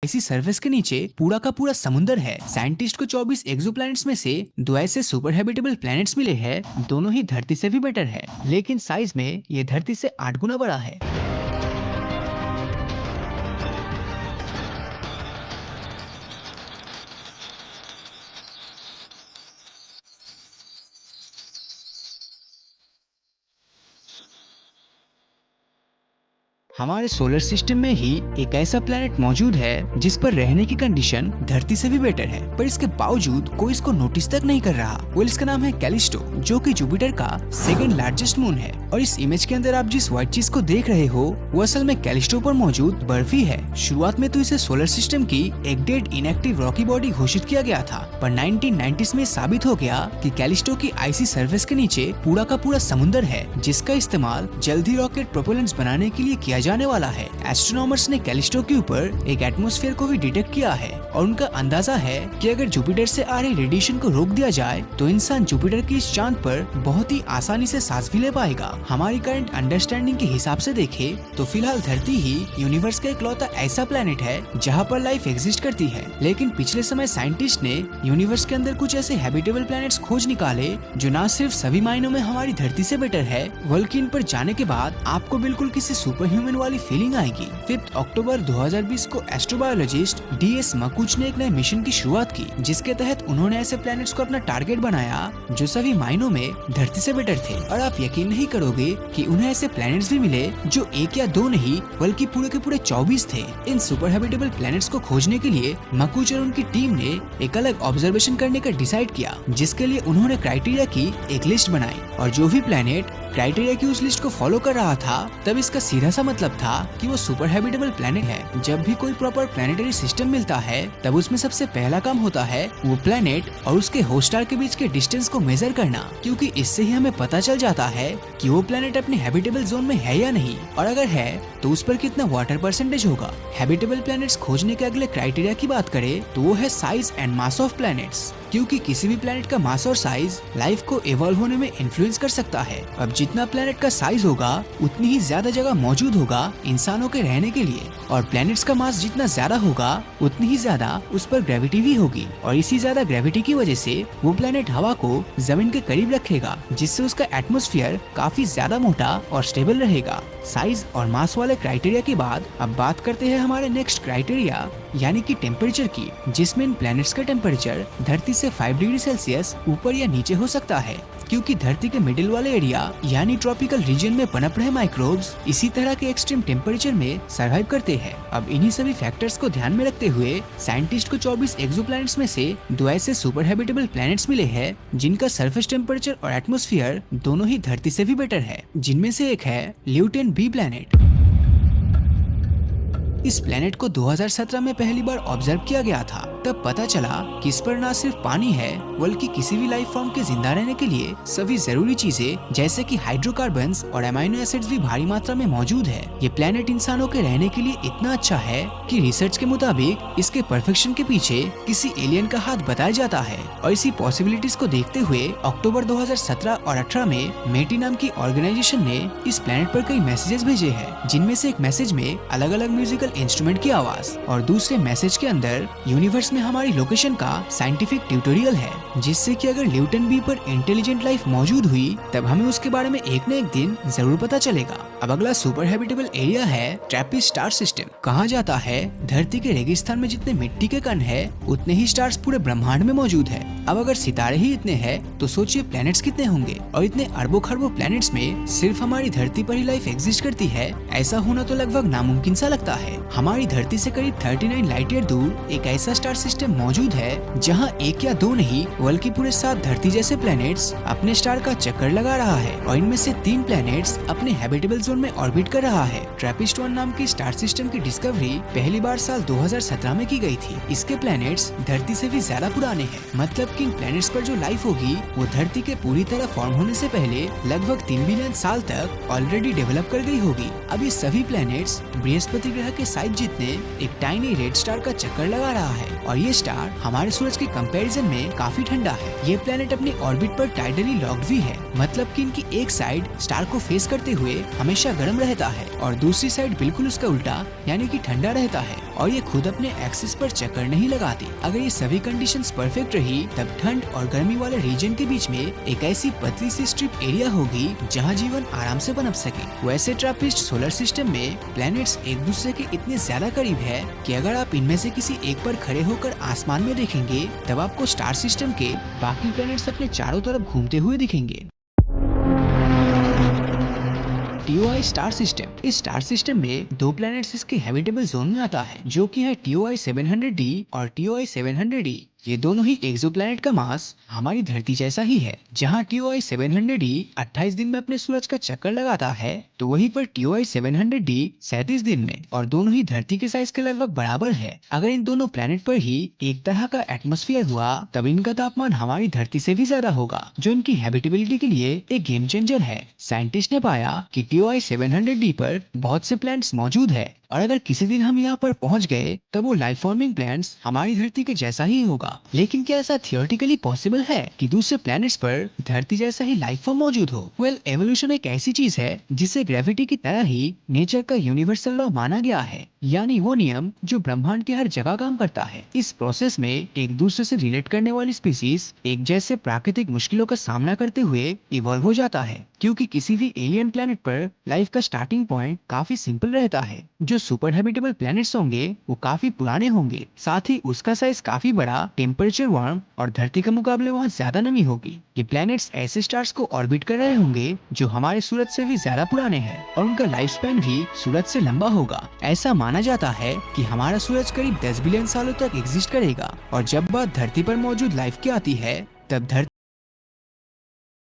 इसी सरफेस के नीचे पूरा का पूरा समुंदर है। साइंटिस्ट को 24 एक्सोप्लैनेट्स में से 2 ऐसे सुपर हैबिटेबल प्लैनेट्स मिले हैं, दोनों ही धरती से भी बेटर है, लेकिन साइज में ये धरती से 8 गुना बड़ा है। हमारे सोलर सिस्टम में ही एक ऐसा प्लेनेट मौजूद है जिस पर रहने की कंडीशन धरती से भी बेटर है, पर इसके बावजूद कोई इसको नोटिस तक नहीं कर रहा। इसका नाम है कैलिस्टो, जो कि जुपिटर का सेकंड लार्जेस्ट मून है। और इस इमेज के अंदर आप जिस व्हाइट चीज को देख रहे हो वो असल में कैलिस्टो पर मौजूद बर्फ ही है। शुरुआत में तो इसे सोलर सिस्टम की एक डेड इनएक्टिव रॉकी बॉडी घोषित किया गया था, पर 1990s में साबित हो गया कि कैलिस्टो की आइसी सरफेस के नीचे पूरा का पूरा समुंदर है, जिसका इस्तेमाल जल्दी रॉकेट प्रोपेलेंट्स बनाने के लिए किया जाने वाला है। एस्ट्रोनॉमर्स ने कैलिस्टो के ऊपर एक एटमॉस्फेयर को भी डिटेक्ट किया है और उनका अंदाजा है कि अगर जुपिटर से आ रही रेडिएशन को रोक दिया जाए तो इंसान जुपिटर की इस चांद पर बहुत ही आसानी से सांस भी ले पाएगा। हमारी करंट अंडरस्टैंडिंग के हिसाब से देखें तो फिलहाल धरती ही यूनिवर्स का इकलौता ऐसा प्लेनेट है जहाँ पर लाइफ एग्जिस्ट करती है, लेकिन पिछले समय साइंटिस्ट ने यूनिवर्स के अंदर कुछ ऐसे हैबिटेबल प्लैनेट्स खोज निकाले जो न सिर्फ सभी मायनों में हमारी धरती से बेटर है, बल्कि इन पर जाने के बाद आपको बिल्कुल किसी सुपर ह्यूमन वाली फीलिंग आएगी। 5 अक्टूबर 2020 को एस्ट्रोबायोलॉजिस्ट DS मकुच ने एक नए मिशन की शुरुआत की, जिसके तहत उन्होंने ऐसे प्लैनेट्स को अपना टारगेट बनाया जो सभी मायनों में धरती से बेटर थे। और आप यकीन नहीं करोगे कि उन्हें ऐसे प्लैनेट्स भी मिले जो एक या दो नहीं बल्कि पूरे के पूरे 24 थे। इन सुपर हैबिटेबल प्लैनेट्स को खोजने के लिए मकुच और उनकी टीम ने एक अलग ऑब्जर्वेशन करने का डिसाइड किया, जिसके लिए उन्होंने क्राइटेरिया की एक लिस्ट बनाई और जो भी प्लैनेट क्राइटेरिया की उस लिस्ट को फॉलो कर रहा था तब इसका सीधा सा मतलब था कि वो सुपर हैबिटेबल प्लैनेट है। जब भी कोई प्रॉपर प्लैनेटरी सिस्टम मिलता है तब उसमें सबसे पहला काम होता है वो प्लैनेट और उसके होस्ट स्टार के बीच के डिस्टेंस को मेजर करना, क्योंकि इससे ही हमें पता चल जाता है कि वो प्लैनेट अपने हैबिटेबल जोन में है या नहीं, और अगर है तो उस पर कितना वाटर परसेंटेज होगा। हैबिटेबल प्लैनेट्स खोजने के अगले क्राइटेरिया की बात करें तो वो है size and mass of planets, क्योंकि किसी भी प्लैनेट का मास और साइज लाइफ को इवॉल्व होने में इन्फ्लुएंस कर सकता है। अब जितना प्लैनेट का साइज होगा उतनी ही ज्यादा जगह मौजूद होगा इंसानों के रहने के लिए, और प्लैनेट्स का मास जितना ज्यादा होगा उतनी ही ज्यादा उस पर ग्रेविटी भी होगी, और इसी ज्यादा ग्रेविटी की वजह से वो प्लैनेट हवा को जमीन के करीब रखेगा, जिससे उसका एटमॉस्फेयर काफी ज्यादा मोटा और स्टेबल रहेगा। साइज और मास वाले क्राइटेरिया के बाद अब बात करते हैं हमारे नेक्स्ट क्राइटेरिया यानी कि टेम्परेचर की, जिसमें इन प्लैनेट्स का टेम्परेचर धरती से 5 डिग्री सेल्सियस ऊपर या नीचे हो सकता है, क्योंकि धरती के मिडिल वाले एरिया यानी ट्रॉपिकल रीजन में पनप रहे माइक्रोब्स इसी तरह के एक्सट्रीम टेम्परेचर में सरवाइव करते हैं। अब इन्हीं सभी फैक्टर्स को ध्यान में रखते हुए साइंटिस्ट को 24 एक्सोप्लैनेट्स में से 2 ऐसे सुपर हैबिटेबल प्लैनेट्स मिले हैं जिनका सरफेस टेम्परेचर और एटमॉस्फेयर दोनों ही धरती से भी बेटर है, जिनमें से एक है ल्यूटेन B प्लैनेट। इस प्लेनेट को 2017 में पहली बार ऑब्जर्व किया गया था। तब पता चला कि इस पर न सिर्फ पानी है बल्कि किसी भी लाइफ फॉर्म के जिंदा रहने के लिए सभी जरूरी चीजें जैसे कि हाइड्रोकार्बन्स और अमाइनो एसिड्स भी भारी मात्रा में मौजूद है। ये प्लेनेट इंसानों के रहने के लिए इतना अच्छा है कि रिसर्च के मुताबिक इसके परफेक्शन के पीछे किसी एलियन का हाथ बताया जाता है। और इसी पॉसिबिलिटीज को देखते हुए अक्टूबर 2017 और 18 में मेटी नाम की ऑर्गेनाइजेशन ने इस प्लेनेट पर कई मैसेजेस भेजे हैं, जिनमें से एक मैसेज में अलग अलग म्यूजिकल इंस्ट्रूमेंट की आवाज और दूसरे मैसेज के अंदर यूनिवर्स में हमारी लोकेशन का साइंटिफिक ट्यूटोरियल है, जिससे कि अगर ल्यूटेन B पर इंटेलिजेंट लाइफ मौजूद हुई तब हमें उसके बारे में एक न एक दिन जरूर पता चलेगा। अब अगला सुपर हैबिटेबल एरिया है ट्रैपिस्ट स्टार सिस्टम। कहा जाता है धरती के रेगिस्तान में जितने मिट्टी के कण है उतने ही स्टार्स पूरे ब्रह्मांड में मौजूद है। अब अगर सितारे ही इतने हैं तो सोचिए प्लैनेट्स कितने होंगे, और इतने अरबों खरबों प्लैनेट्स में सिर्फ हमारी धरती पर ही लाइफ एग्जिस्ट करती है, ऐसा होना तो लगभग नामुमकिन सा लगता है। हमारी धरती से करीब 39 लाइट ईयर दूर एक ऐसा स्टार सिस्टम मौजूद है जहां एक या दो नहीं बल्कि पूरे 7 धरती जैसे प्लैनेट्स अपने स्टार का चक्कर लगा रहा है, और इनमें से 3 प्लैनेट्स अपने हैबिटेबल जोन में ऑर्बिट कर रहा है। ट्रैपिस्ट 1 नाम की स्टार सिस्टम की डिस्कवरी पहली बार साल 2017 में की गई थी। इसके प्लैनेट्स धरती से भी ज्यादा पुराने हैं, मतलब कि इन प्लैनेट्स पर जो लाइफ होगी वो धरती के पूरी तरह फॉर्म होने से पहले लगभग 3 बिलियन साल तक ऑलरेडी डेवलप कर गई होगी। अब ये सभी प्लैनेट्स बृहस्पति ग्रह के साइज जितने एक टाइनी रेड स्टार का चक्कर लगा रहा है, और ये स्टार हमारे सूरज के कंपैरिजन में काफी ठंडा है। ये प्लेनेट अपनी ऑर्बिट पर टाइडली लॉक्ड भी है, मतलब कि इनकी एक साइड स्टार को फेस करते हुए हमेशा हमेशा गर्म रहता है और दूसरी साइड बिल्कुल उसका उल्टा यानी कि ठंडा रहता है और ये खुद अपने एक्सिस पर चक्कर नहीं लगाती। अगर ये सभी कंडीशंस परफेक्ट रही तब ठंड और गर्मी वाले रीजन के बीच में एक ऐसी पतली सी स्ट्रिप एरिया होगी जहाँ जीवन आराम से पनप सके। वैसे ट्रैपिस्ट सोलर सिस्टम में प्लैनेट्स एक दूसरे के इतने ज्यादा करीब है कि अगर आप इनमें से किसी एक पर खड़े होकर आसमान में देखेंगे तब आपको स्टार सिस्टम के बाकी प्लैनेट्स अपने चारों तरफ घूमते हुए दिखेंगे। TOI star system. इस स्टार सिस्टम में दो प्लैनेट्स इसके हैबिटेबल जोन में आता है जो कि है TOI 700d और TOI 700e। ये दोनों ही एक्सोप्लैनेट का मास हमारी धरती जैसा ही है। जहाँ TOI 700e 28 दिन में अपने सूरज का चक्कर लगाता है तो वहीं पर TOI 700d 37 दिन में, और दोनों ही धरती के साइज के लगभग बराबर है। अगर इन दोनों प्लैनेट पर ही एक तरह का एटमॉस्फेयर हुआ तब इनका तापमान हमारी धरती से भी ज्यादा होगा, जो इनकी हैबिटेबिलिटी के लिए एक गेम चेंजर है। साइंटिस्ट ने पाया कि TOI 700d पर बहुत से प्लैनेट्स मौजूद है और अगर किसी दिन हम यहाँ पर पहुँच गए तब वो लाइफ फॉर्मिंग प्लैनेट्स हमारी धरती के जैसा ही होगा। लेकिन क्या ऐसा थियोरेटिकली पॉसिबल है कि दूसरे प्लैनेट्स पर धरती जैसा ही लाइफ फॉर्म मौजूद हो? वेल, एवोल्यूशन एक ऐसी चीज है जिसे ग्रेविटी की तरह ही नेचर का यूनिवर्सल लॉ माना गया है, यानी वो नियम जो ब्रह्मांड के हर जगह काम करता है। इस प्रोसेस में एक दूसरे से रिलेट करने वाली स्पीसीज एक जैसे प्राकृतिक मुश्किलों का सामना करते हुए इवॉल्व हो जाता है, क्योंकि किसी भी एलियन प्लैनेट पर लाइफ का स्टार्टिंग पॉइंट काफी सिंपल रहता है। जो सुपर हैबिटेबल प्लैनेट्स होंगे वो काफी पुराने होंगे, साथ ही उसका साइज काफी बड़ा, टेम्परेचर वार्म और धरती के मुकाबले वहाँ ज्यादा नमी होगी। ये प्लैनेट्स ऐसे स्टार्स को ऑर्बिट कर रहे होंगे जो हमारे सूरज से भी ज्यादा पुराने हैं और उनका लाइफ स्पैन भी सूरज से लंबा होगा। ऐसा माना जाता है कि हमारा सूरज करीब 10 बिलियन सालों तक एग्जिस्ट करेगा और जब बात धरती पर मौजूद लाइफ की आती है तब धरती